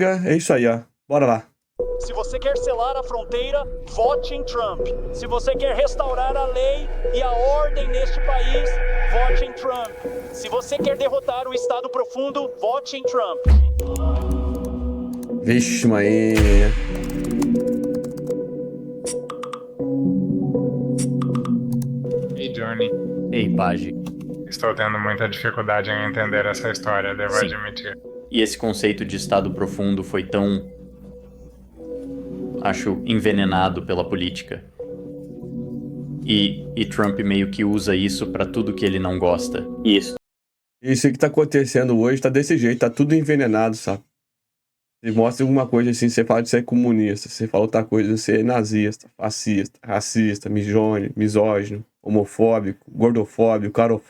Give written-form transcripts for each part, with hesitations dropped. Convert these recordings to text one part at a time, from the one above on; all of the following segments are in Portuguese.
É isso aí, ó. Bora lá. Se você quer selar a fronteira, vote em Trump. Se você quer restaurar a lei e a ordem neste país, vote em Trump. Se você quer derrotar o Estado profundo, vote em Trump. Vixe, mãe. Ei, Johnny. Ei, Page. Estou tendo muita dificuldade em entender essa história, devo Sim. admitir. E esse conceito de Estado profundo foi tão, acho, envenenado pela política. E Trump meio que usa isso pra tudo que ele não gosta. Isso. Isso que tá acontecendo hoje tá desse jeito, tá tudo envenenado, sabe? Você mostra alguma coisa assim, você fala de ser comunista, você fala outra coisa, você é nazista, fascista, racista, misógino, homofóbico, gordofóbico,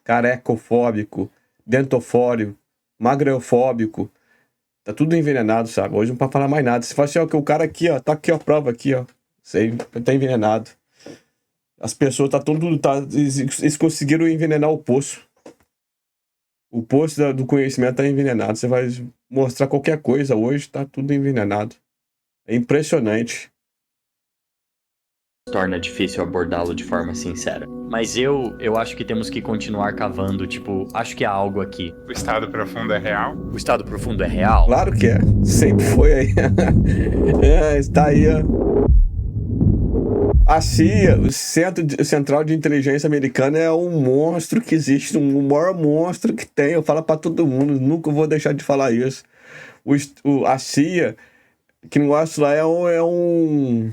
carecofóbico, dentofóbico, magrofóbico. Tá tudo envenenado, sabe? Hoje não pode falar mais nada. Você fala assim, ó, que o cara aqui, ó, tá aqui, ó, prova aqui, ó. Você tá envenenado. As pessoas, eles conseguiram envenenar o poço. O poço do conhecimento tá envenenado. Você vai mostrar qualquer coisa hoje, tá tudo envenenado. É impressionante. Torna difícil abordá-lo de forma sincera. Mas eu acho que temos que continuar cavando, tipo, acho que há algo aqui. O Estado profundo é real? O Estado profundo é real? Claro que é. Sempre foi aí. Está aí, ó. A CIA, o Central de Inteligência Americana, é um monstro que existe, um maior monstro que tem. Eu falo pra todo mundo, nunca vou deixar de falar isso. A CIA, que negócio lá é um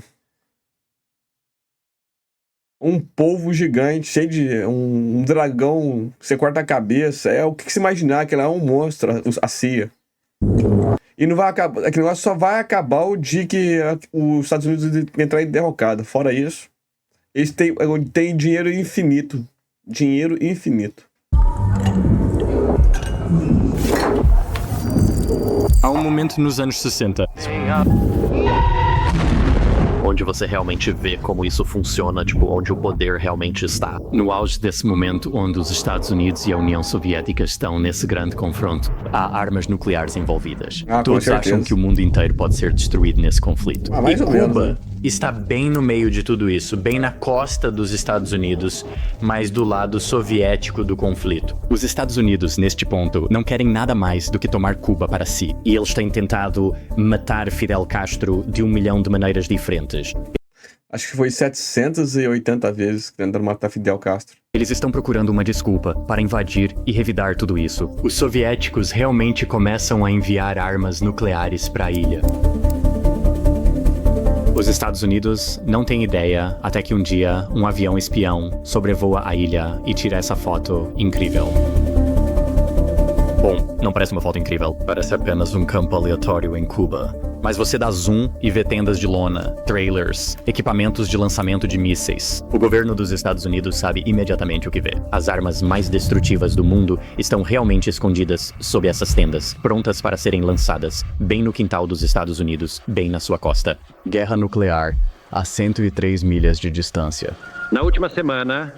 polvo gigante, cheio de um dragão, você corta a cabeça. É o que se imaginar, que ela é um monstro, a CIA. E não vai acabar, aquele negócio só vai acabar o dia que os Estados Unidos entrar em derrocada. Fora isso, eles têm dinheiro infinito. Dinheiro infinito. Há um momento nos anos 60. Onde você realmente vê como isso funciona, tipo, onde o poder realmente está. No auge desse momento, onde os Estados Unidos e a União Soviética estão nesse grande confronto, há armas nucleares envolvidas. Todos acham que o mundo inteiro pode ser destruído nesse conflito. Mais e ou menos, Cuba né? está bem no meio de tudo isso, bem na costa dos Estados Unidos, mas do lado soviético do conflito. Os Estados Unidos, neste ponto, não querem nada mais do que tomar Cuba para si. E eles têm tentado matar Fidel Castro de 1 milhão de maneiras diferentes. Acho que foi 780 vezes que tentaram matar Fidel Castro. Eles estão procurando uma desculpa para invadir e revidar tudo isso. Os soviéticos realmente começam a enviar armas nucleares para a ilha. Os Estados Unidos não têm ideia até que um dia um avião espião sobrevoa a ilha e tira essa foto incrível. Bom, não parece uma foto incrível, parece apenas um campo aleatório em Cuba. Mas você dá zoom e vê tendas de lona, trailers, equipamentos de lançamento de mísseis. O governo dos Estados Unidos sabe imediatamente o que vê. As armas mais destrutivas do mundo estão realmente escondidas sob essas tendas, prontas para serem lançadas, bem no quintal dos Estados Unidos, bem na sua costa. Guerra nuclear a 103 milhas de distância. Na última semana,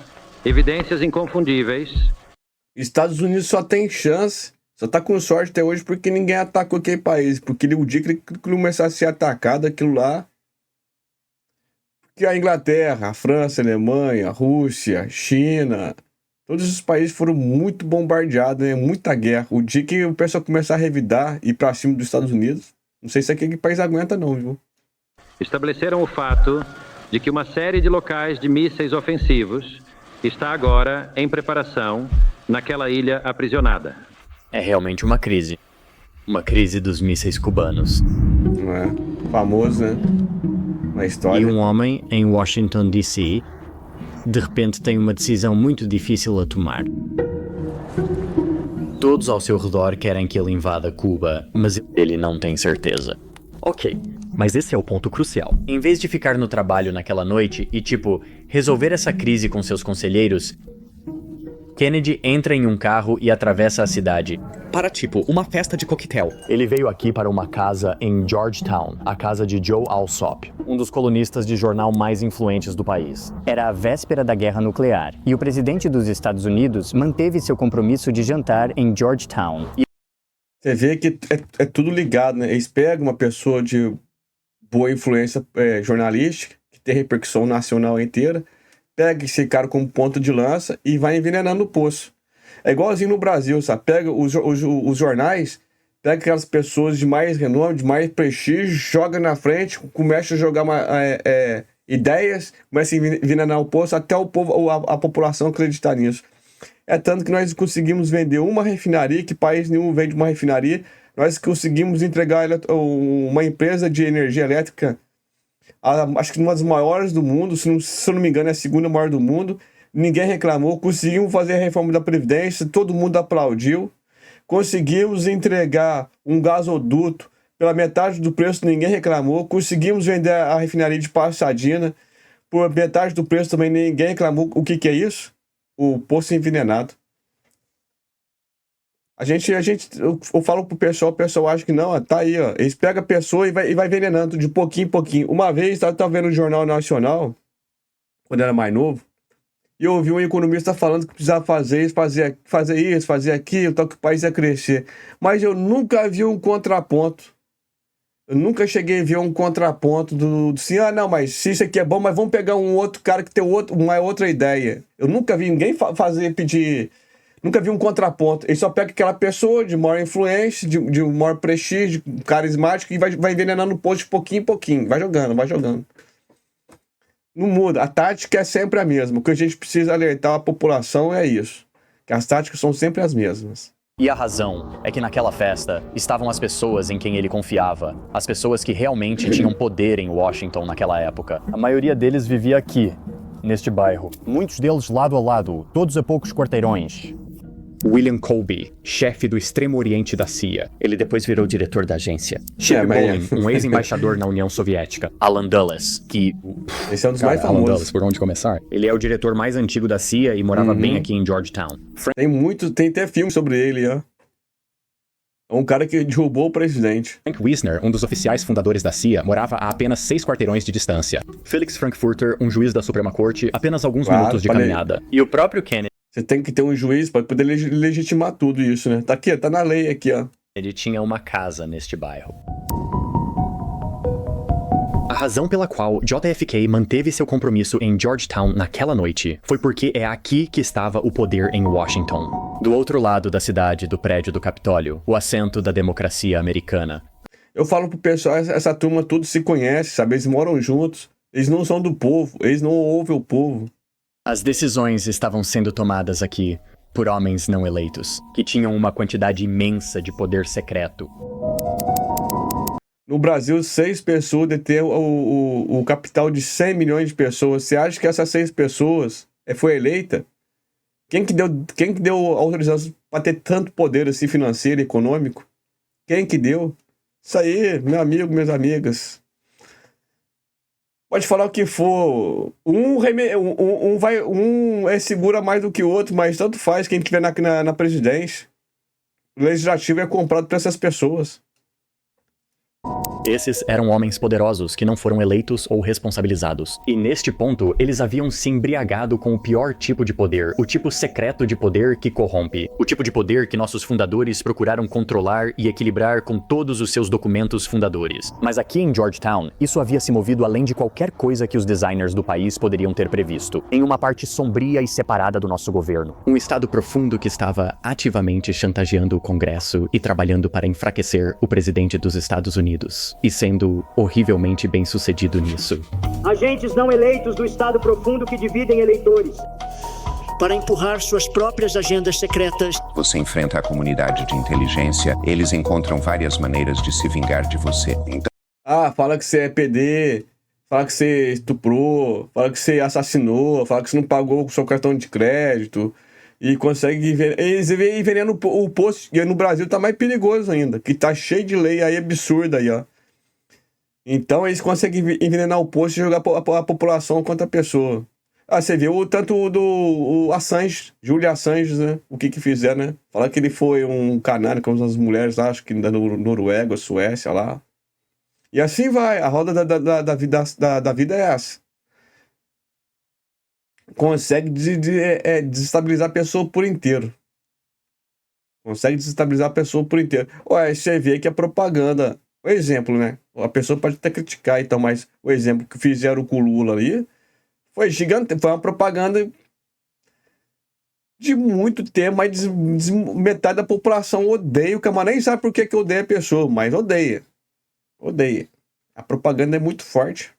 evidências inconfundíveis. Estados Unidos só tem chance, só tá com sorte até hoje porque ninguém atacou aquele país. Porque o dia que ele começar a ser atacado, aquilo lá. Porque a Inglaterra, a França, a Alemanha, a Rússia, a China, todos os países foram muito bombardeados, né? Muita guerra. O dia que o pessoal começar a revidar e ir pra cima dos Estados Unidos, não sei se aquele país aguenta, não, viu? Estabeleceram o fato de que uma série de locais de mísseis ofensivos está agora em preparação naquela ilha aprisionada. É realmente uma crise. Uma crise dos mísseis cubanos. Não é? Famoso, né? Na história. E um homem em Washington, D.C., de repente tem uma decisão muito difícil a tomar. Todos ao seu redor querem que ele invada Cuba, mas ele não tem certeza. Ok, mas esse é o ponto crucial. Em vez de ficar no trabalho naquela noite e, resolver essa crise com seus conselheiros, Kennedy entra em um carro e atravessa a cidade. Para uma festa de coquetel. Ele veio aqui para uma casa em Georgetown, a casa de Joe Alsop, um dos colunistas de jornal mais influentes do país. Era a véspera da guerra nuclear, e o presidente dos Estados Unidos manteve seu compromisso de jantar em Georgetown. Você vê que é tudo ligado, né? Eles pegam uma pessoa de boa influência jornalística, que tem repercussão nacional inteira, pega esse cara como ponto de lança e vai envenenando o poço. É igualzinho no Brasil, sabe? Pega os jornais, pega aquelas pessoas de mais renome, de mais prestígio, joga na frente, começa a jogar ideias, começa a envenenar o poço até o povo, a população acreditar nisso. É tanto que nós conseguimos vender uma refinaria, que país nenhum vende uma refinaria, nós conseguimos entregar uma empresa de energia elétrica, acho que uma das maiores do mundo, se eu não me engano é a segunda maior do mundo, ninguém reclamou, conseguimos fazer a reforma da Previdência, todo mundo aplaudiu, conseguimos entregar um gasoduto pela metade do preço, ninguém reclamou, conseguimos vender a refinaria de Pasadena por metade do preço, também ninguém reclamou. O que é isso? O poço envenenado. Eu falo pro pessoal, o pessoal acha que não, tá aí, ó. Eles pegam a pessoa e vai envenenando de pouquinho em pouquinho. Uma vez, eu tava vendo o Jornal Nacional, quando eu era mais novo, e eu ouvi um economista falando que precisava fazer isso, fazer aquilo, tal, que o país ia crescer. Mas eu nunca vi um contraponto. Eu nunca cheguei a ver um contraponto do assim, não, mas se isso aqui é bom, mas vamos pegar um outro cara que tem uma outra ideia. Eu nunca vi ninguém pedir, nunca vi um contraponto. Ele só pega aquela pessoa de maior influência, de maior prestígio, carismático, e vai envenenando o posto de pouquinho em pouquinho. Vai jogando. Não muda. A tática é sempre a mesma. O que a gente precisa alertar a população é isso. Que as táticas são sempre as mesmas. E a razão é que naquela festa estavam as pessoas em quem ele confiava, as pessoas que realmente tinham poder em Washington naquela época. A maioria deles vivia aqui, neste bairro. Muitos deles lado a lado, todos a poucos quarteirões. William Colby, chefe do Extremo Oriente da CIA. Ele depois virou diretor da agência. Chip Bolin, um ex-embaixador na União Soviética. Alan Dulles, que... Esse é um dos mais famosos. Alan Dulles, por onde começar? Ele é o diretor mais antigo da CIA e morava bem aqui em Georgetown. Tem até filme sobre ele, ó. É um cara que derrubou o presidente. Frank Wisner, um dos oficiais fundadores da CIA, morava a apenas 6 quarteirões de distância. Felix Frankfurter, um juiz da Suprema Corte, apenas alguns minutos de caminhada. E o próprio Kennedy. Você tem que ter um juiz para poder legitimar tudo isso, né? Tá aqui, tá na lei aqui, ó. Ele tinha uma casa neste bairro. A razão pela qual JFK manteve seu compromisso em Georgetown naquela noite foi porque é aqui que estava o poder em Washington. Do outro lado da cidade, do prédio do Capitólio, o assento da democracia americana. Eu falo pro pessoal, essa turma tudo se conhece, sabe? Eles moram juntos, eles não são do povo, eles não ouvem o povo. As decisões estavam sendo tomadas aqui por homens não eleitos, que tinham uma quantidade imensa de poder secreto. No Brasil, 6 pessoas detêm o capital de 100 milhões de pessoas. Você acha que essas 6 pessoas foi eleita? Quem que deu autorização para ter tanto poder assim financeiro e econômico? Quem que deu? Isso aí, meu amigo, minhas amigas. Pode falar o que for. Um segura mais do que o outro, mas tanto faz quem estiver na presidência. O legislativo é comprado por essas pessoas. Esses eram homens poderosos que não foram eleitos ou responsabilizados. E neste ponto, eles haviam se embriagado com o pior tipo de poder, o tipo secreto de poder que corrompe. O tipo de poder que nossos fundadores procuraram controlar e equilibrar com todos os seus documentos fundadores. Mas aqui em Georgetown, isso havia se movido além de qualquer coisa que os designers do país poderiam ter previsto, em uma parte sombria e separada do nosso governo. Um estado profundo que estava ativamente chantageando o Congresso e trabalhando para enfraquecer o presidente dos Estados Unidos. E sendo horrivelmente bem-sucedido nisso. Agentes não eleitos do Estado profundo que dividem eleitores para empurrar suas próprias agendas secretas. Você enfrenta a comunidade de inteligência, eles encontram várias maneiras de se vingar de você. Então... fala que você é PD, fala que você estuprou, fala que você assassinou, fala que você não pagou o seu cartão de crédito. E consegue envenenando o posto. E no Brasil tá mais perigoso ainda, que tá cheio de lei aí absurda aí, ó. Então eles conseguem envenenar o posto e jogar a população contra a pessoa. Você viu tanto do Assange, Julian Assange, né? O que fizeram, né? Falaram que ele foi um canário com as mulheres, acho que da Noruega, Suécia lá. E assim vai, a roda da vida é essa. Consegue desestabilizar a pessoa por inteiro. Consegue desestabilizar a pessoa por inteiro. Aí você vê que a propaganda... O exemplo, né? A pessoa pode até criticar, então, mas o exemplo que fizeram com o Lula ali foi gigante. Foi uma propaganda de muito tempo, mas metade da população odeia o cara, nem sabe por que odeia a pessoa, mas odeia. Odeia. A propaganda é muito forte.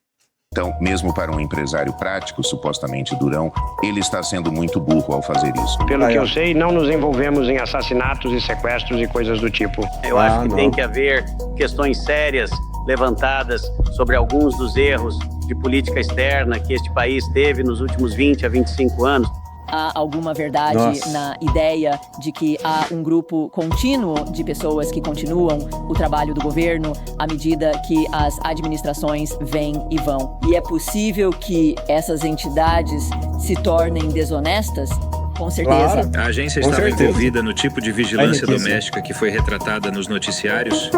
Então, mesmo para um empresário prático, supostamente durão, ele está sendo muito burro ao fazer isso. Pelo que eu sei, não nos envolvemos em assassinatos e sequestros e coisas do tipo. Eu acho que tem que haver questões sérias levantadas sobre alguns dos erros de política externa que este país teve nos últimos 20 a 25 anos. Há alguma verdade na ideia de que há um grupo contínuo de pessoas que continuam o trabalho do governo à medida que as administrações vêm e vão? E é possível que essas entidades se tornem desonestas? Com certeza. Claro. A agência estava envolvida no tipo de vigilância doméstica que foi retratada nos noticiários?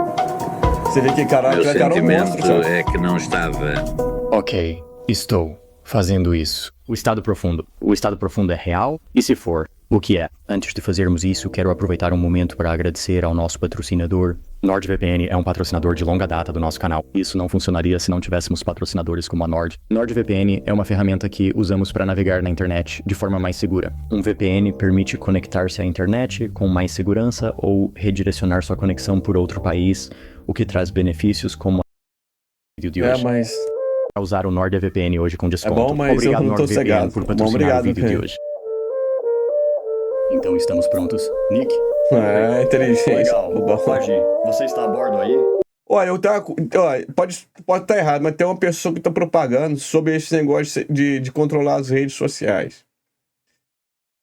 Você vê que caralho, meu sentimento é que não estava. Ok, estou fazendo isso. O Estado Profundo. O Estado Profundo é real? E se for, o que é? Antes de fazermos isso, quero aproveitar um momento para agradecer ao nosso patrocinador. NordVPN é um patrocinador de longa data do nosso canal. Isso não funcionaria se não tivéssemos patrocinadores como a Nord. NordVPN é uma ferramenta que usamos para navegar na internet de forma mais segura. Um VPN permite conectar-se à internet com mais segurança ou redirecionar sua conexão por outro país, o que traz benefícios como de hoje. Mas... usar o NordVPN hoje com desconto. É bom, mas obrigado, eu não tô NordVPN, cegado. por patrocinar o vídeo de hoje. Então estamos prontos. Nick? Inteligente. Legal. Pode ir. Você está a bordo aí? Olha, pode estar errado, mas tem uma pessoa que está propagando sobre esse negócio de controlar as redes sociais.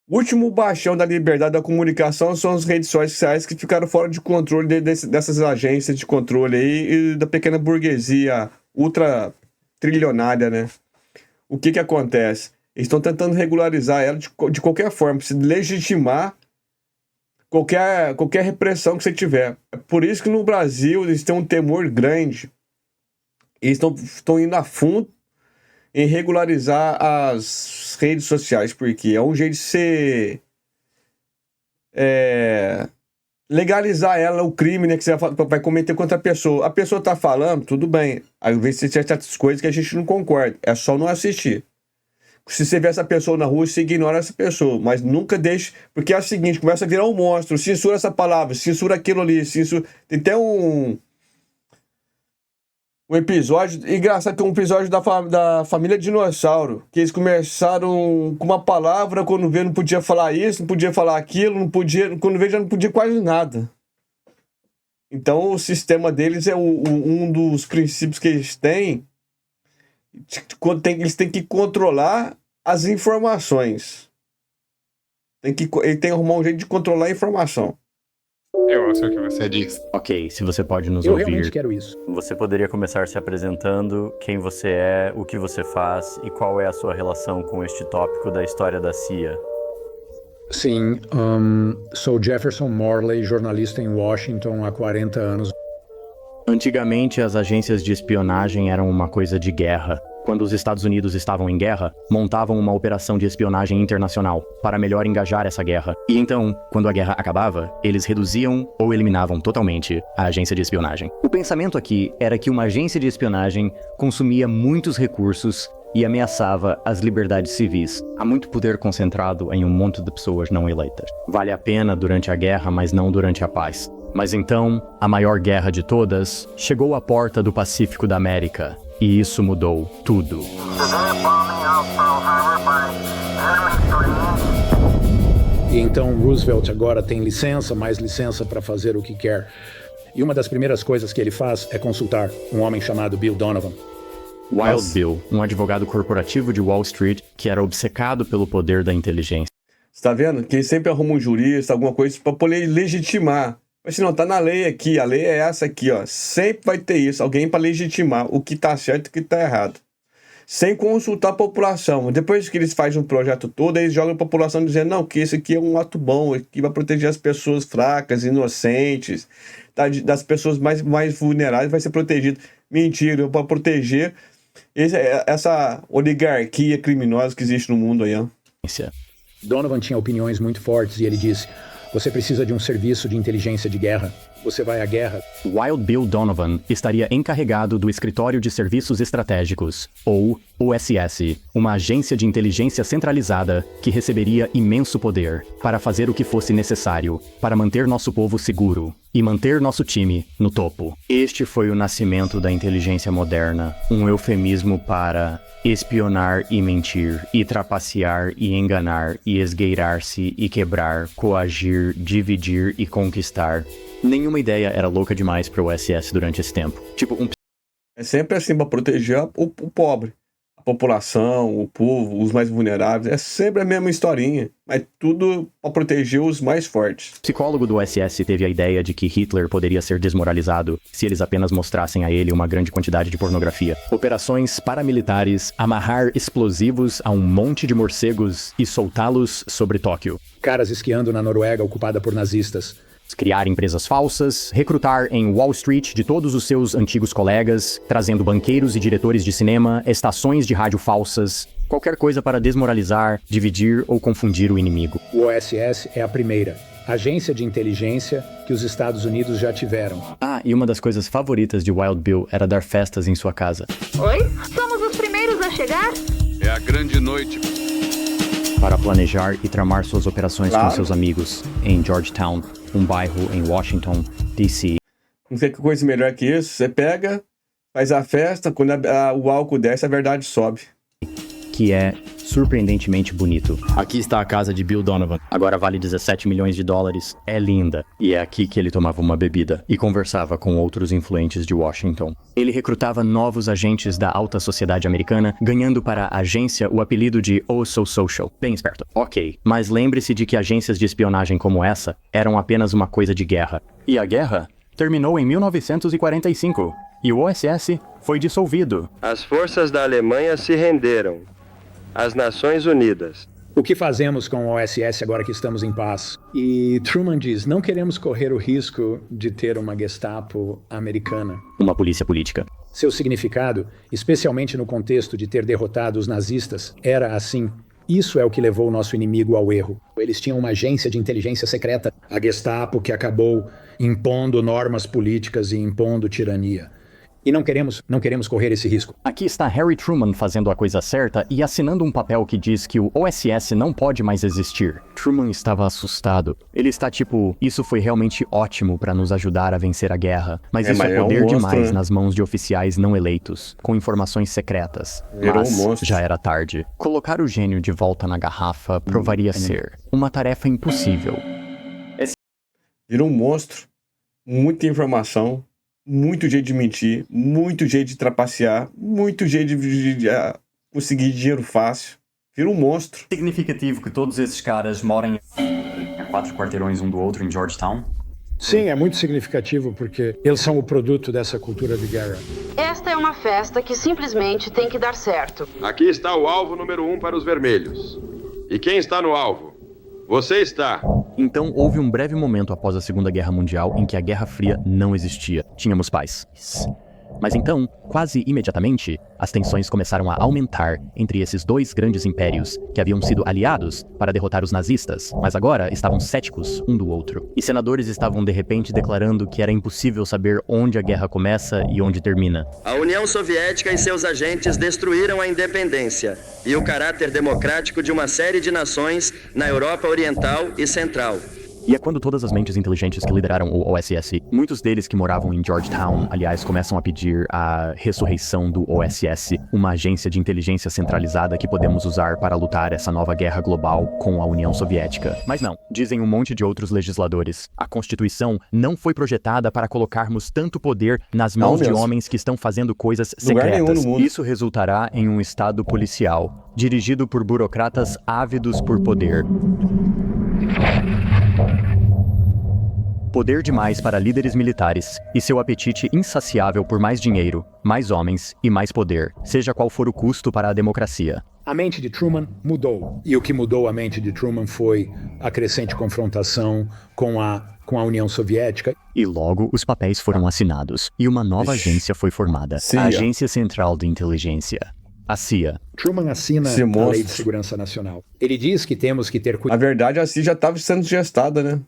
O último bastião da liberdade da comunicação são as redes sociais que ficaram fora de controle dessas agências de controle aí e da pequena burguesia ultra trilionária, né? O que acontece? Eles estão tentando regularizar ela de qualquer forma, se legitimar qualquer repressão que você tiver. É por isso que no Brasil eles têm um temor grande. Eles estão indo a fundo em regularizar as redes sociais, porque é um jeito de ser... legalizar ela, o crime, né, que você vai cometer contra a pessoa. A pessoa tá falando, tudo bem. Às vezes você tem certas coisas que a gente não concorda. É só não assistir. Se você vê essa pessoa na rua, você ignora essa pessoa. Mas nunca deixe... Porque é o seguinte, começa a virar um monstro. Censura essa palavra, censura aquilo ali. Tem até um episódio... Engraçado que é um episódio da família Dinossauro. Que eles começaram com uma palavra, quando vê não podia falar isso, não podia falar aquilo, não podia... Quando vê já não podia quase nada. Então o sistema deles é um dos princípios que eles têm. Eles têm que controlar as informações. Ele tem que arrumar um jeito de controlar a informação. Eu ouço o que você diz. Ok, se você pode nos Eu ouvir. realmente quero isso. Você poderia começar se apresentando, quem você é, o que você faz e qual é a sua relação com este tópico da história da CIA. Sim, sou Jefferson Morley, jornalista em Washington há 40 anos. Antigamente, as agências de espionagem eram uma coisa de guerra. Quando os Estados Unidos estavam em guerra, montavam uma operação de espionagem internacional para melhor engajar essa guerra. E então, quando a guerra acabava, eles reduziam ou eliminavam totalmente a agência de espionagem. O pensamento aqui era que uma agência de espionagem consumia muitos recursos e ameaçava as liberdades civis. Há muito poder concentrado em um monte de pessoas não eleitas. Vale a pena durante a guerra, mas não durante a paz. Mas então, a maior guerra de todas chegou à porta do Pacífico da América. E isso mudou tudo. E então Roosevelt agora tem licença, mais licença para fazer o que quer. E uma das primeiras coisas que ele faz é consultar um homem chamado Bill Donovan. Wild Bill, um advogado corporativo de Wall Street que era obcecado pelo poder da inteligência. Você tá vendo? Que ele sempre arruma um jurista, alguma coisa para poder legitimar. Mas se não, tá na lei aqui, a lei é essa aqui, ó. Sempre vai ter isso, alguém para legitimar o que tá certo e o que tá errado. Sem consultar a população. Depois que eles fazem um projeto todo, eles jogam a população dizendo, não, que isso aqui é um ato bom, que vai proteger as pessoas fracas, inocentes, das pessoas mais vulneráveis vai ser protegido. Mentira, para proteger essa oligarquia criminosa que existe no mundo aí, ó. Donovan tinha opiniões muito fortes e ele disse, Você precisa de um serviço de inteligência de guerra. Você vai à guerra. Wild Bill Donovan estaria encarregado do Escritório de Serviços Estratégicos, ou OSS, uma agência de inteligência centralizada que receberia imenso poder para fazer o que fosse necessário para manter nosso povo seguro e manter nosso time no topo. Este foi o nascimento da inteligência moderna, um eufemismo para espionar e mentir, e trapacear e enganar, e esgueirar-se e quebrar, coagir, dividir e conquistar. Nenhuma ideia era louca demais para o OSS durante esse tempo. É sempre assim, para proteger o pobre. A população, o povo, os mais vulneráveis. É sempre a mesma historinha. Mas tudo para proteger os mais fortes. O psicólogo do OSS teve a ideia de que Hitler poderia ser desmoralizado se eles apenas mostrassem a ele uma grande quantidade de pornografia. Operações paramilitares, amarrar explosivos a um monte de morcegos e soltá-los sobre Tóquio. Caras esquiando na Noruega ocupada por nazistas. Criar empresas falsas, recrutar em Wall Street de todos os seus antigos colegas, trazendo banqueiros e diretores de cinema, estações de rádio falsas, qualquer coisa para desmoralizar, dividir ou confundir o inimigo. O OSS é a primeira agência de inteligência que os Estados Unidos já tiveram. E uma das coisas favoritas de Wild Bill era dar festas em sua casa. Oi? Somos os primeiros a chegar? É a grande noite. Para planejar e tramar suas operações com seus amigos em Georgetown, um bairro em Washington, D.C. Não sei que coisa melhor que isso. Você pega, faz a festa, quando o álcool desce, a verdade sobe. Que é surpreendentemente bonito. Aqui está a casa de Bill Donovan. Agora vale 17 milhões de dólares. É linda. E é aqui que ele tomava uma bebida e conversava com outros influentes de Washington. Ele recrutava novos agentes da alta sociedade americana, ganhando para a agência o apelido de Oh So Social. Bem esperto. Ok, mas lembre-se de que agências de espionagem como essa eram apenas uma coisa de guerra. E a guerra terminou em 1945. E o OSS foi dissolvido. As forças da Alemanha se renderam. As Nações Unidas. O que fazemos com o OSS agora que estamos em paz? E Truman diz, não queremos correr o risco de ter uma Gestapo americana. Uma polícia política. Seu significado, especialmente no contexto de ter derrotado os nazistas, era assim. Isso é o que levou o nosso inimigo ao erro. Eles tinham uma agência de inteligência secreta, a Gestapo, que acabou impondo normas políticas e impondo tirania. E não queremos correr esse risco. Aqui está Harry Truman fazendo a coisa certa e assinando um papel que diz que o OSS não pode mais existir. Truman estava assustado. Ele está tipo, isso foi realmente ótimo para nos ajudar a vencer a guerra. Mas isso é poder demais nas mãos de oficiais não eleitos, com informações secretas. Mas já era tarde. Colocar o gênio de volta na garrafa provaria ser uma tarefa impossível. Virou um monstro. Muita informação. Muito jeito de mentir, muito jeito de trapacear, muito jeito de conseguir dinheiro fácil. Vira um monstro. Significativo que todos esses caras morem a 4 quarteirões um do outro em Georgetown? Sim, é muito significativo porque eles são o produto dessa cultura de guerra. Esta é uma festa que simplesmente tem que dar certo. Aqui está o alvo número 1 para os vermelhos. E quem está no alvo? Você está. Então houve um breve momento após a Segunda Guerra Mundial em que a Guerra Fria não existia. Tínhamos paz. Mas então, quase imediatamente, as tensões começaram a aumentar entre esses dois grandes impérios que haviam sido aliados para derrotar os nazistas, mas agora estavam céticos um do outro. E senadores estavam de repente declarando que era impossível saber onde a guerra começa e onde termina. A União Soviética e seus agentes destruíram a independência e o caráter democrático de uma série de nações na Europa Oriental e Central. E é quando todas as mentes inteligentes que lideraram o OSS, muitos deles que moravam em Georgetown, aliás, começam a pedir a ressurreição do OSS, uma agência de inteligência centralizada que podemos usar para lutar essa nova guerra global com a União Soviética. Mas não, dizem um monte de outros legisladores. A Constituição não foi projetada para colocarmos tanto poder nas mãos de homens que estão fazendo coisas secretas. Isso resultará em um estado policial, dirigido por burocratas ávidos por poder. Poder demais para líderes militares e seu apetite insaciável por mais dinheiro, mais homens e mais poder, seja qual for o custo para a democracia. A mente de Truman mudou. E o que mudou a mente de Truman foi a crescente confrontação com a União Soviética. E logo os papéis foram assinados e uma nova agência foi formada, a Agência Central de Inteligência. A CIA. Truman assina a Lei de Segurança Nacional. Ele diz que temos que ter cuidado. Na verdade, a CIA já estava sendo gestada, né?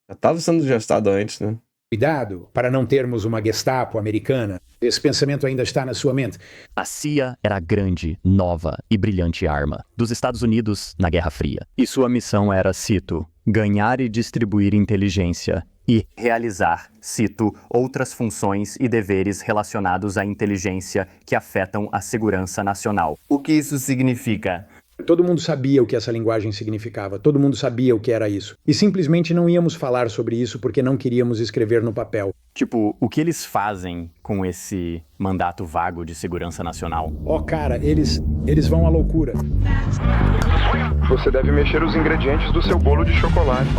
Já estava sendo gestado antes, né? Cuidado para não termos uma Gestapo americana. Esse pensamento ainda está na sua mente. A CIA era a grande, nova e brilhante arma dos Estados Unidos na Guerra Fria. E sua missão era, cito, ganhar e distribuir inteligência e realizar, cito, outras funções e deveres relacionados à inteligência que afetam a segurança nacional. O que isso significa? Todo mundo sabia o que essa linguagem significava, todo mundo sabia o que era isso. E simplesmente não íamos falar sobre isso porque não queríamos escrever no papel. Tipo, o que eles fazem com esse mandato vago de segurança nacional? Cara, eles vão à loucura. Você deve mexer os ingredientes do seu bolo de chocolate.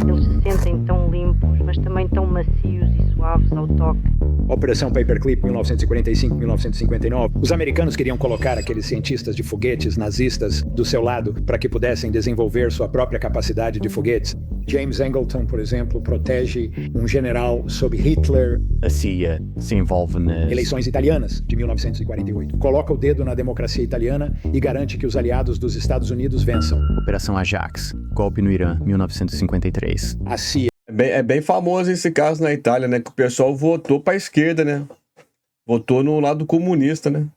Eles se sentem tão limpos, mas também tão macios e suaves ao toque. Operação Paperclip, 1945-1959. Os americanos queriam colocar aqueles cientistas de foguetes nazistas do seu lado para que pudessem desenvolver sua própria capacidade de foguetes. James Angleton, por exemplo, protege um general sob Hitler. A CIA se envolve nas eleições italianas de 1948. Coloca o dedo na democracia italiana e garante que os aliados dos Estados Unidos vençam. Operação Ajax, golpe no Irã, 1953. A CIA. É bem famoso esse caso na Itália, né? Que o pessoal votou pra esquerda, né? Votou no lado comunista, né?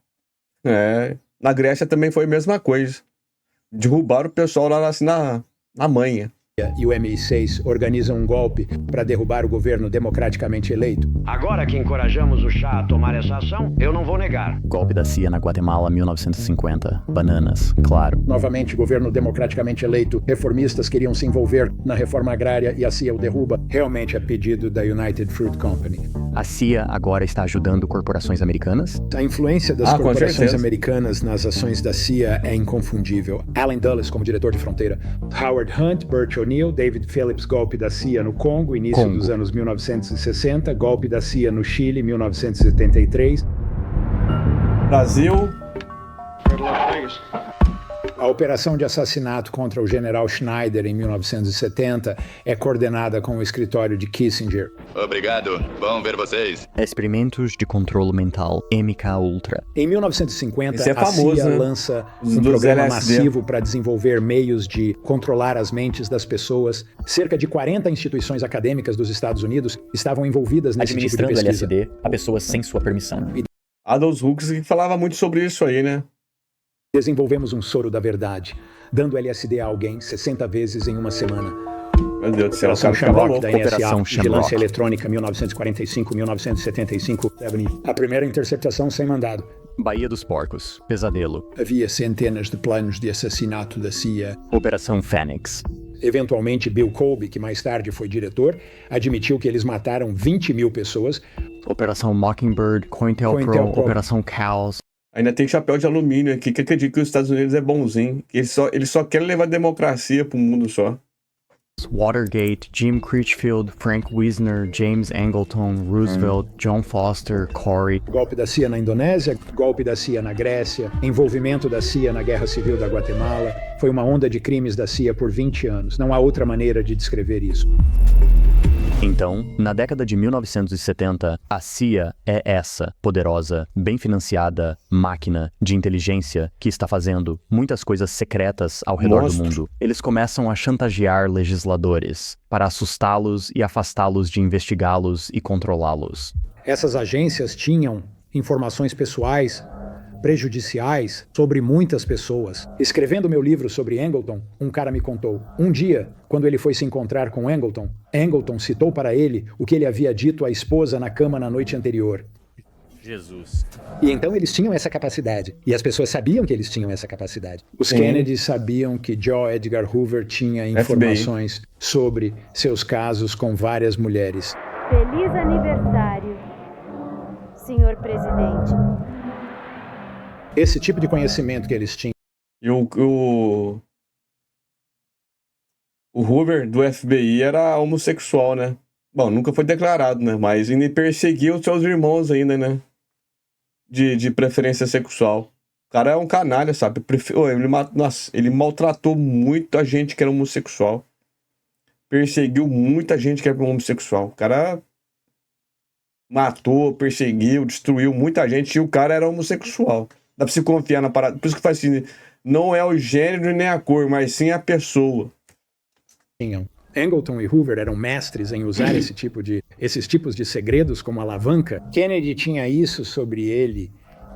Na Grécia também foi a mesma coisa. Derrubaram o pessoal lá assim na manha. E o MI6 organizam um golpe para derrubar o governo democraticamente eleito. Agora que encorajamos o Shah a tomar essa ação, eu não vou negar. Golpe da CIA na Guatemala, 1950. Bananas, claro. Novamente, governo democraticamente eleito. Reformistas queriam se envolver na reforma agrária e a CIA o derruba. Realmente é pedido da United Fruit Company. A CIA agora está ajudando corporações americanas? A influência das corporações americanas nas ações da CIA é inconfundível. Alan Dulles como diretor de fronteira. Howard Hunt, Burt O'Neill, David Phillips, golpe da CIA no Congo, início dos anos 1960, golpe da CIA no Chile, 1973. Brasil. A operação de assassinato contra o general Schneider em 1970 é coordenada com o escritório de Kissinger. Obrigado, bom ver vocês. Experimentos de controle mental MKUltra. Em 1950, é famoso, a CIA né? lança um programa massivo para desenvolver meios de controlar as mentes das pessoas. Cerca de 40 instituições acadêmicas dos Estados Unidos estavam envolvidas nesse tipo de pesquisa. Administrando LSD a pessoas sem sua permissão. Adolf Huxley falava muito sobre isso aí, né? Desenvolvemos um soro da verdade, dando LSD a alguém 60 vezes em uma semana. Meu Deus do céu, Operação Shamrock da Operação NSA, vigilância eletrônica 1945-1975. A primeira interceptação sem mandado. Baía dos Porcos, pesadelo. Havia centenas de planos de assassinato da CIA. Operação Fênix. Eventualmente, Bill Colby, que mais tarde foi diretor, admitiu que eles mataram 20 mil pessoas. Operação Mockingbird, COINTELPRO, Operação Chaos. Ainda tem chapéu de alumínio aqui que acredita que os Estados Unidos é bonzinho. Eles só querem levar democracia pro mundo só. Watergate, Jim Critchfield, Frank Wisner, James Angleton, Roosevelt, John Foster, Corey. Golpe da CIA na Indonésia, golpe da CIA na Grécia, envolvimento da CIA na Guerra Civil da Guatemala. Foi uma onda de crimes da CIA por 20 anos. Não há outra maneira de descrever isso. Então, na década de 1970, a CIA é essa poderosa, bem financiada máquina de inteligência que está fazendo muitas coisas secretas ao redor do mundo. Eles começam a chantagear legisladores para assustá-los e afastá-los de investigá-los e controlá-los. Essas agências tinham informações pessoais, prejudiciais sobre muitas pessoas. Escrevendo meu livro sobre Angleton, um cara me contou. Um dia, quando ele foi se encontrar com Angleton citou para ele o que ele havia dito à esposa na cama na noite anterior. Jesus. E então eles tinham essa capacidade. E as pessoas sabiam que eles tinham essa capacidade. Os Kennedy sabiam que J. Edgar Hoover tinha informações sobre seus casos com várias mulheres. Feliz aniversário, senhor presidente. Esse tipo de conhecimento que eles tinham. E o Hoover do FBI era homossexual, né? Bom, nunca foi declarado, né? Mas ele perseguia os seus irmãos ainda, né? De preferência sexual. O cara é um canalha, sabe? Ele maltratou muita gente que era homossexual. Perseguiu muita gente que era homossexual. O cara matou, perseguiu, destruiu muita gente e o cara era homossexual. Dá pra se confiar na parada. Por isso que faz assim, não é o gênero nem a cor, mas sim a pessoa. Tinham Angleton e Hoover eram mestres em usar esses tipos de segredos como alavanca. Kennedy tinha isso sobre ele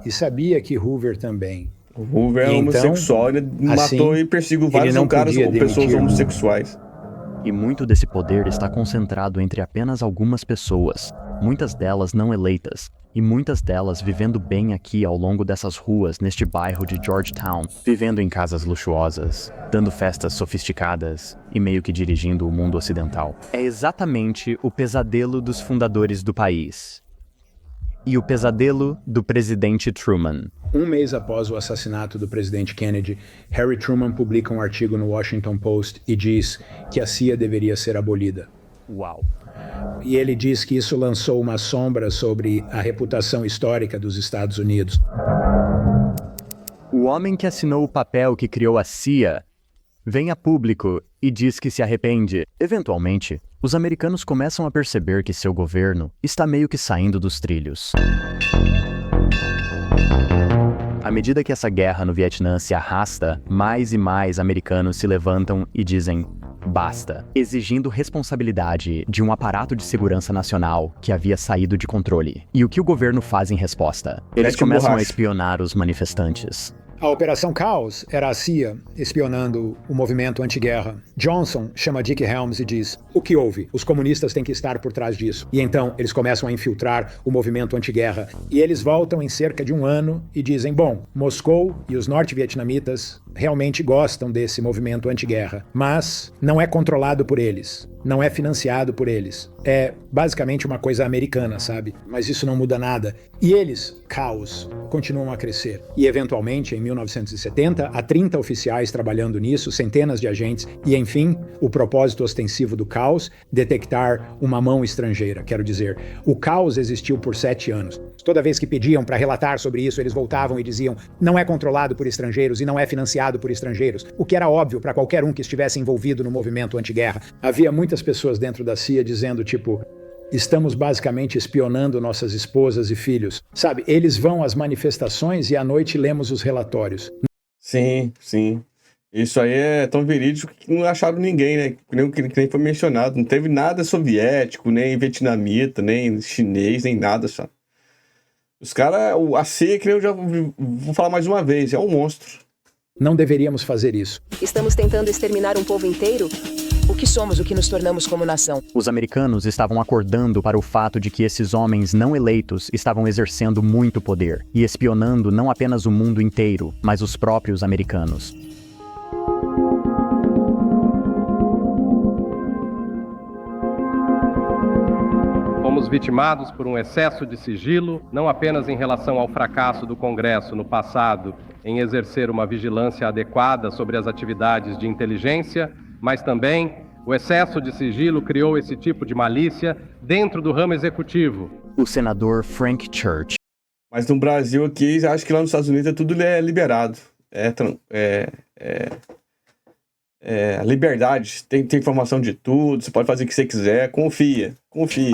e sabia que Hoover também. O Hoover é homossexual, ele matou e perseguiu vários caras ou pessoas homossexuais. E muito desse poder está concentrado entre apenas algumas pessoas, muitas delas não eleitas, e muitas delas vivendo bem aqui ao longo dessas ruas neste bairro de Georgetown, vivendo em casas luxuosas, dando festas sofisticadas e meio que dirigindo o mundo ocidental. É exatamente o pesadelo dos fundadores do país. E o pesadelo do presidente Truman. Um mês após o assassinato do presidente Kennedy, Harry Truman publica um artigo no Washington Post e diz que a CIA deveria ser abolida. Uau! E ele diz que isso lançou uma sombra sobre a reputação histórica dos Estados Unidos. O homem que assinou o papel que criou a CIA vem a público e diz que se arrepende. Eventualmente, os americanos começam a perceber que seu governo está meio que saindo dos trilhos. À medida que essa guerra no Vietnã se arrasta, mais e mais americanos se levantam e dizem basta, exigindo responsabilidade de um aparato de segurança nacional que havia saído de controle. E o que o governo faz em resposta? Eles começam a espionar os manifestantes. A Operação Caos era a CIA espionando o movimento anti-guerra. Johnson chama Dick Helms e diz: o que houve? Os comunistas têm que estar por trás disso. E então eles começam a infiltrar o movimento anti-guerra. E eles voltam em cerca de um ano e dizem: bom, Moscou e os norte-vietnamitas realmente gostam desse movimento anti-guerra, mas não é controlado por eles, não é financiado por eles. É basicamente uma coisa americana, sabe? Mas isso não muda nada. E eles, Caos, continuam a crescer. E eventualmente, em 1970, há 30 oficiais trabalhando nisso, centenas de agentes, e enfim, o propósito ostensivo do Caos, detectar uma mão estrangeira. Quero dizer, o Caos existiu por 7 anos. Toda vez que pediam para relatar sobre isso, eles voltavam e diziam: não é controlado por estrangeiros e não é financiado por estrangeiros, o que era óbvio para qualquer um que estivesse envolvido no movimento anti-guerra. Havia muitas pessoas dentro da CIA dizendo, tipo, estamos basicamente espionando nossas esposas e filhos. Sabe, eles vão às manifestações e à noite lemos os relatórios. Sim, sim. Isso aí é tão verídico que não acharam ninguém, né? Que nem foi mencionado. Não teve nada soviético, nem vietnamita, nem chinês, nem nada, sabe? Os caras, a CIA, que eu já vou falar mais uma vez, é um monstro. Não deveríamos fazer isso. Estamos tentando exterminar um povo inteiro? O que somos, o que nos tornamos como nação? Os americanos estavam acordando para o fato de que esses homens não eleitos estavam exercendo muito poder e espionando não apenas o mundo inteiro, mas os próprios americanos. Fomos vitimados por um excesso de sigilo, não apenas em relação ao fracasso do Congresso no passado em exercer uma vigilância adequada sobre as atividades de inteligência, mas também o excesso de sigilo criou esse tipo de malícia dentro do ramo executivo. O senador Frank Church. Mas no Brasil aqui, acho que lá nos Estados Unidos tudo é liberado. A liberdade, tem informação de tudo, você pode fazer o que você quiser, confia.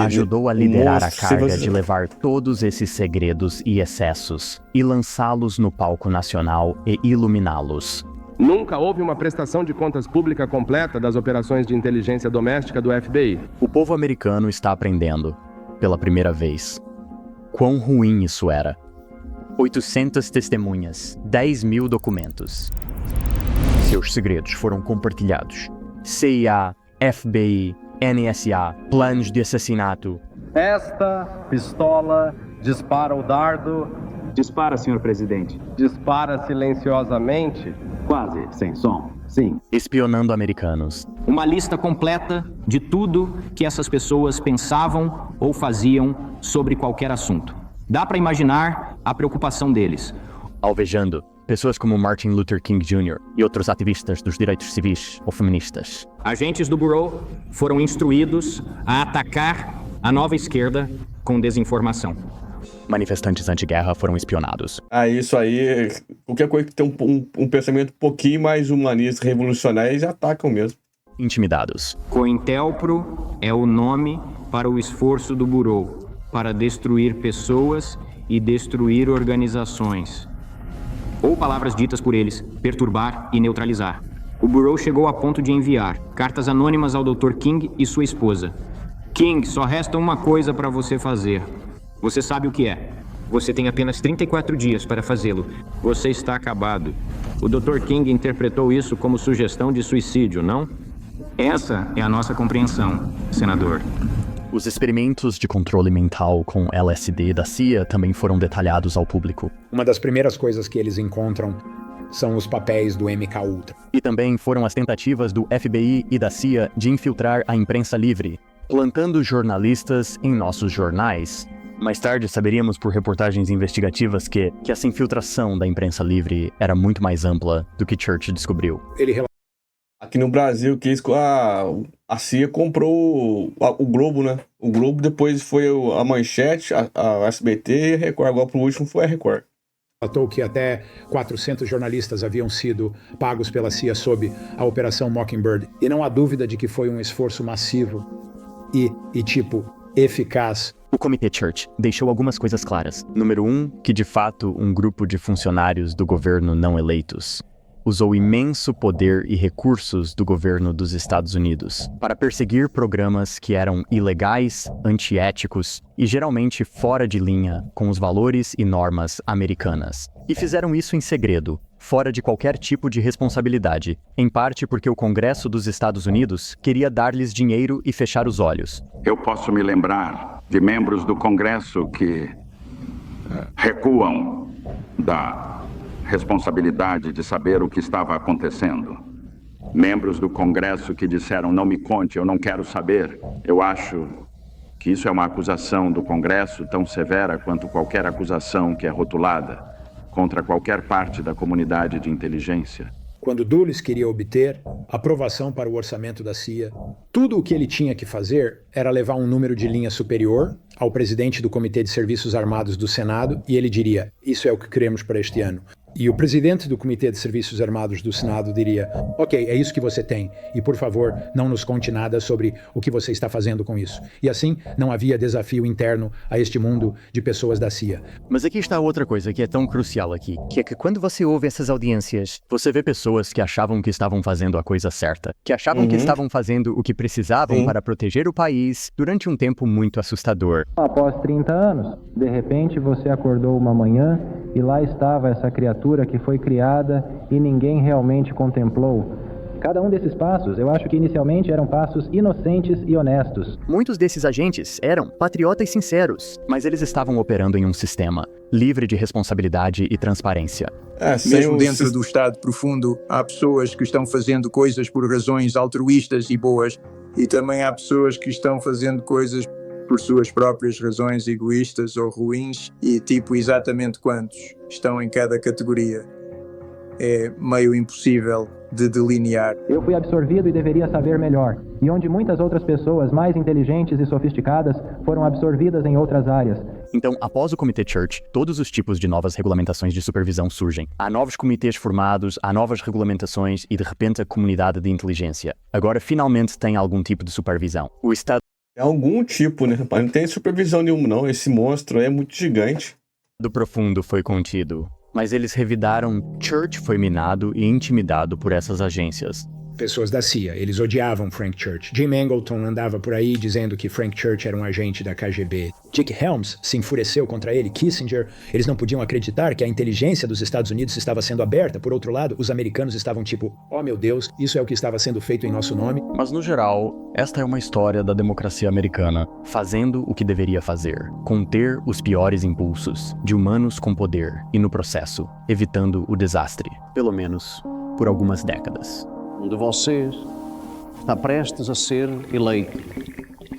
Ajudou a liderar a carga de levar todos esses segredos e excessos e lançá-los no palco nacional e iluminá-los. Nunca houve uma prestação de contas pública completa das operações de inteligência doméstica do FBI. O povo americano está aprendendo, pela primeira vez, quão ruim isso era. 800 testemunhas, 10.000 documentos. Seus segredos foram compartilhados. CIA, FBI, NSA, planos de assassinato. Esta pistola dispara o dardo. Dispara, senhor presidente. Dispara silenciosamente. Quase, sem som. Sim. Espionando americanos. Uma lista completa de tudo que essas pessoas pensavam ou faziam sobre qualquer assunto. Dá para imaginar a preocupação deles. Alvejando pessoas como Martin Luther King Jr. e outros ativistas dos direitos civis ou feministas. Agentes do Bureau foram instruídos a atacar a nova esquerda com desinformação. Manifestantes anti-guerra foram espionados. Isso aí, qualquer coisa que tem um pensamento um pouquinho mais humanista, revolucionário, eles atacam mesmo. Intimidados. COINTELPRO é o nome para o esforço do Bureau para destruir pessoas e destruir organizações. Ou palavras ditas por eles, perturbar e neutralizar. O Bureau chegou a ponto de enviar cartas anônimas ao Dr. King e sua esposa. King, só resta uma coisa para você fazer. Você sabe o que é. Você tem apenas 34 dias para fazê-lo. Você está acabado. O Dr. King interpretou isso como sugestão de suicídio, não? Essa é a nossa compreensão, senador. Os experimentos de controle mental com LSD da CIA também foram detalhados ao público. Uma das primeiras coisas que eles encontram são os papéis do MKUltra. E também foram as tentativas do FBI e da CIA de infiltrar a imprensa livre, plantando jornalistas em nossos jornais. Mais tarde, saberíamos por reportagens investigativas que essa infiltração da imprensa livre era muito mais ampla do que Church descobriu. Aqui no Brasil, a CIA comprou o Globo, né? O Globo, depois foi a Manchete, a SBT e a Record. Agora, pro último, foi a Record. Relatou que até 400 jornalistas haviam sido pagos pela CIA sob a Operação Mockingbird. E não há dúvida de que foi um esforço massivo e eficaz. O Comitê Church deixou algumas coisas claras. Número 1, que de fato um grupo de funcionários do governo não eleitos usou imenso poder e recursos do governo dos Estados Unidos para perseguir programas que eram ilegais, antiéticos e geralmente fora de linha com os valores e normas americanas. E fizeram isso em segredo, fora de qualquer tipo de responsabilidade, em parte porque o Congresso dos Estados Unidos queria dar-lhes dinheiro e fechar os olhos. Eu posso me lembrar de membros do Congresso que recuam da responsabilidade de saber o que estava acontecendo. Membros do Congresso que disseram, não me conte, eu não quero saber. Eu acho que isso é uma acusação do Congresso tão severa quanto qualquer acusação que é rotulada contra qualquer parte da comunidade de inteligência. Quando Dulles queria obter aprovação para o orçamento da CIA, tudo o que ele tinha que fazer era levar um número de linha superior ao presidente do Comitê de Serviços Armados do Senado e ele diria, isso é o que queremos para este ano. E o presidente do Comitê de Serviços Armados do Senado diria, ok, é isso que você tem, e por favor, não nos conte nada sobre o que você está fazendo com isso. E assim, não havia desafio interno a este mundo de pessoas da CIA. Mas aqui está outra coisa que é tão crucial aqui, que é que quando você ouve essas audiências, você vê pessoas que achavam que estavam fazendo a coisa certa, que achavam que estavam fazendo o que precisavam para proteger o país durante um tempo muito assustador. Após 30 anos, de repente você acordou uma manhã e lá estava essa criatura que foi criada e ninguém realmente contemplou. Cada um desses passos, eu acho que inicialmente eram passos inocentes e honestos. Muitos desses agentes eram patriotas sinceros, mas eles estavam operando em um sistema livre de responsabilidade e transparência. Mesmo dentro do Estado profundo, há pessoas que estão fazendo coisas por razões altruístas e boas, e também há pessoas que estão fazendo coisas por suas próprias razões egoístas ou ruins, e exatamente quantos estão em cada categoria. É meio impossível de delinear. Eu fui absorvido e deveria saber melhor, e onde muitas outras pessoas mais inteligentes e sofisticadas foram absorvidas em outras áreas. Então, após o Comitê Church, todos os tipos de novas regulamentações de supervisão surgem. Há novos comitês formados, há novas regulamentações e, de repente, a comunidade de inteligência agora finalmente tem algum tipo de supervisão. O Estado é algum tipo, né, rapaz? Não tem supervisão nenhuma, não. Esse monstro é muito gigante. Do profundo foi contido, mas eles revidaram. Church foi minado e intimidado por essas agências. Pessoas da CIA, eles odiavam Frank Church. Jim Angleton andava por aí dizendo que Frank Church era um agente da KGB. Dick Helms se enfureceu contra ele, Kissinger. Eles não podiam acreditar que a inteligência dos Estados Unidos estava sendo aberta. Por outro lado, os americanos estavam tipo, oh meu Deus, isso é o que estava sendo feito em nosso nome. Mas no geral, esta é uma história da democracia americana, fazendo o que deveria fazer, conter os piores impulsos de humanos com poder e, no processo, evitando o desastre, pelo menos por algumas décadas. Um de vocês está prestes a ser eleito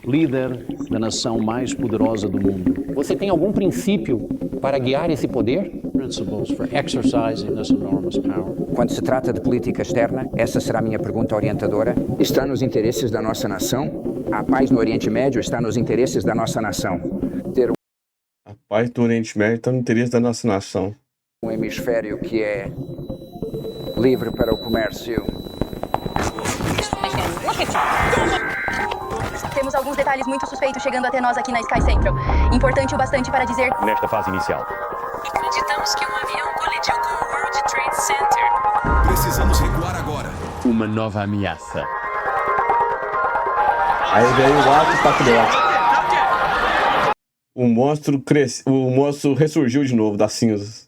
líder da nação mais poderosa do mundo. Você tem algum princípio para guiar esse poder? Principles for exercising this enormous power. Quando se trata de política externa, essa será a minha pergunta orientadora. Está nos interesses da nossa nação? A paz no Oriente Médio está nos interesses da nossa nação. A paz do Oriente Médio está no interesse da nossa nação. Um hemisfério que é livre para o comércio. Temos alguns detalhes muito suspeitos chegando até nós aqui na Sky Central. Importante o bastante para dizer... Nesta fase inicial. Acreditamos que um avião colidiu com o World Trade Center. Precisamos recuar agora. Um uma nova ameaça. Aí veio o ato patriótico. O monstro ressurgiu de novo das cinzas.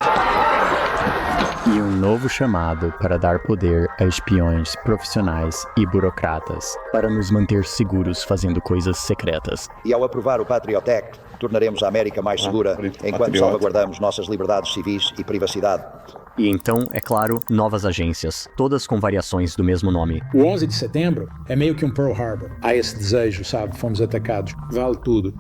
E um novo chamado para dar poder a espiões profissionais e burocratas para nos manter seguros fazendo coisas secretas. E ao aprovar o Patriot Act, tornaremos a América mais segura enquanto salvaguardamos nossas liberdades civis e privacidade. E então, é claro, novas agências, todas com variações do mesmo nome. O 11 de setembro é meio que um Pearl Harbor. Há esse desejo, sabe? Fomos atacados. Vale tudo.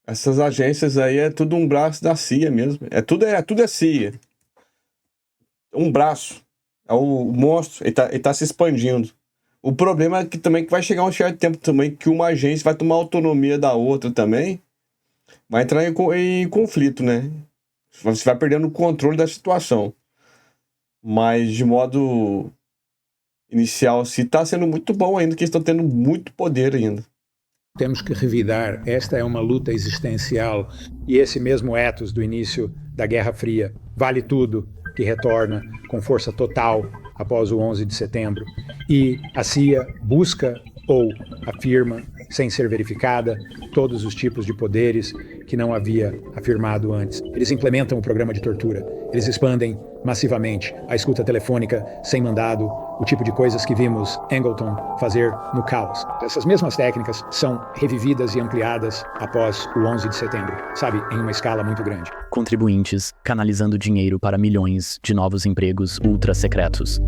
Essas agências aí é tudo um braço da CIA mesmo. Tudo é CIA. Um braço. É o monstro. Ele tá se expandindo. O problema é que também que vai chegar um certo tempo também que uma agência vai tomar autonomia da outra também. Vai entrar em conflito, né? Você vai perdendo o controle da situação. Mas de modo inicial, assim, tá sendo muito bom ainda, que eles estão tendo muito poder ainda. Temos que revidar. Esta é uma luta existencial. E esse mesmo ethos do início da Guerra Fria. Vale tudo, que retorna com força total após o 11 de setembro. E a CIA busca ou afirma, sem ser verificada, todos os tipos de poderes que não havia afirmado antes. Eles implementam o programa de tortura. Eles expandem massivamente a escuta telefônica sem mandado, o tipo de coisas que vimos Angleton fazer no caos. Essas mesmas técnicas são revividas e ampliadas após o 11 de setembro, sabe, em uma escala muito grande. Contribuintes canalizando dinheiro para milhões de novos empregos ultra-secretos.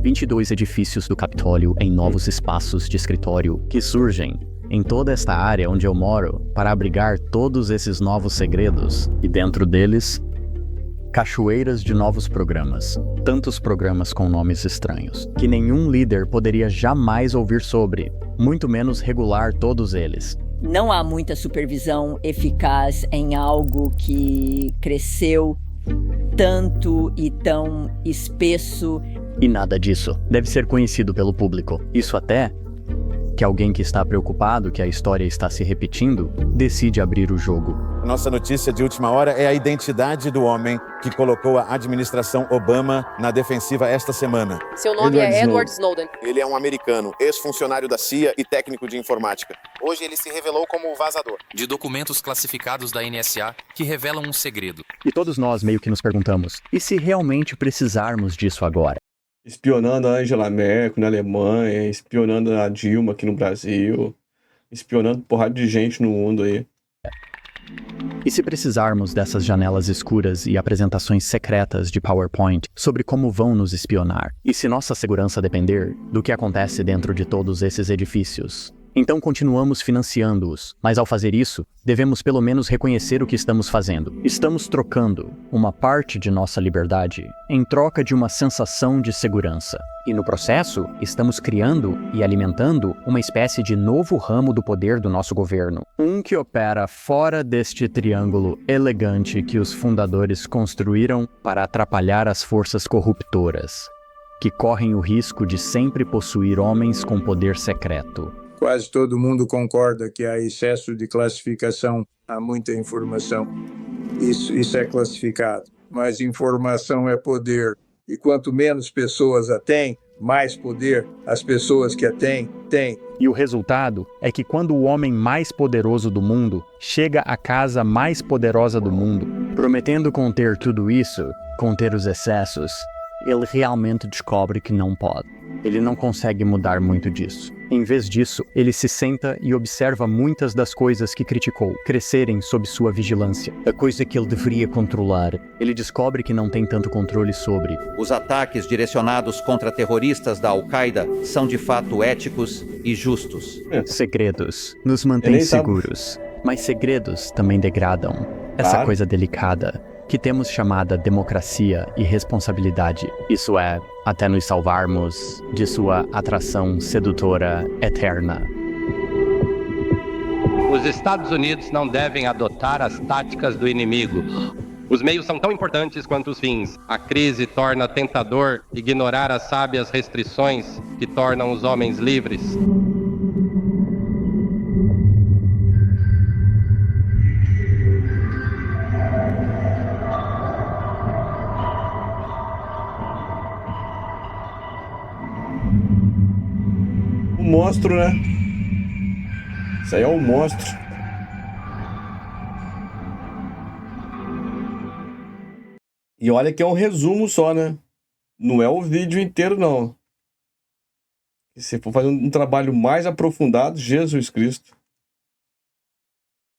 22 edifícios do Capitólio em novos espaços de escritório que surgem em toda esta área onde eu moro para abrigar todos esses novos segredos e dentro deles, cachoeiras de novos programas, tantos programas com nomes estranhos, que nenhum líder poderia jamais ouvir sobre, muito menos regular todos eles. Não há muita supervisão eficaz em algo que cresceu tanto e tão espesso. E nada disso deve ser conhecido pelo público. Isso até que alguém que está preocupado que a história está se repetindo, decide abrir o jogo. Nossa notícia de última hora é a identidade do homem que colocou a administração Obama na defensiva esta semana. Seu nome é Edward Snowden. Ele é um americano, ex-funcionário da CIA e técnico de informática. Hoje ele se revelou como o vazador de documentos classificados da NSA que revelam um segredo. E todos nós meio que nos perguntamos, e se realmente precisarmos disso agora? Espionando a Angela Merkel na Alemanha, espionando a Dilma aqui no Brasil, espionando porrada de gente no mundo aí. E se precisarmos dessas janelas escuras e apresentações secretas de PowerPoint sobre como vão nos espionar? E se nossa segurança depender do que acontece dentro de todos esses edifícios? Então continuamos financiando-os, mas ao fazer isso, devemos pelo menos reconhecer o que estamos fazendo. Estamos trocando uma parte de nossa liberdade em troca de uma sensação de segurança. E no processo, estamos criando e alimentando uma espécie de novo ramo do poder do nosso governo. Um que opera fora deste triângulo elegante que os fundadores construíram para atrapalhar as forças corruptoras, que correm o risco de sempre possuir homens com poder secreto. Quase todo mundo concorda que há excesso de classificação, há muita informação. Isso é classificado, mas informação é poder. E quanto menos pessoas a têm, mais poder as pessoas que a têm. E o resultado é que quando o homem mais poderoso do mundo chega à casa mais poderosa do mundo, prometendo conter tudo isso, conter os excessos, ele realmente descobre que não pode. Ele não consegue mudar muito disso. Em vez disso, ele se senta e observa muitas das coisas que criticou crescerem sob sua vigilância. A coisa que ele deveria controlar, ele descobre que não tem tanto controle sobre. Os ataques direcionados contra terroristas da Al-Qaeda são de fato éticos e justos. Segredos nos mantêm seguros, mas segredos também degradam. Essa coisa delicada que temos chamada democracia e responsabilidade. Isso é, até nos salvarmos de sua atração sedutora eterna. Os Estados Unidos não devem adotar as táticas do inimigo. Os meios são tão importantes quanto os fins. A crise torna tentador ignorar as sábias restrições que tornam os homens livres. monstro, né? Isso aí é o monstro. E olha que é um resumo só, né? Não é o vídeo inteiro, não. Se for fazer um trabalho mais aprofundado, Jesus Cristo.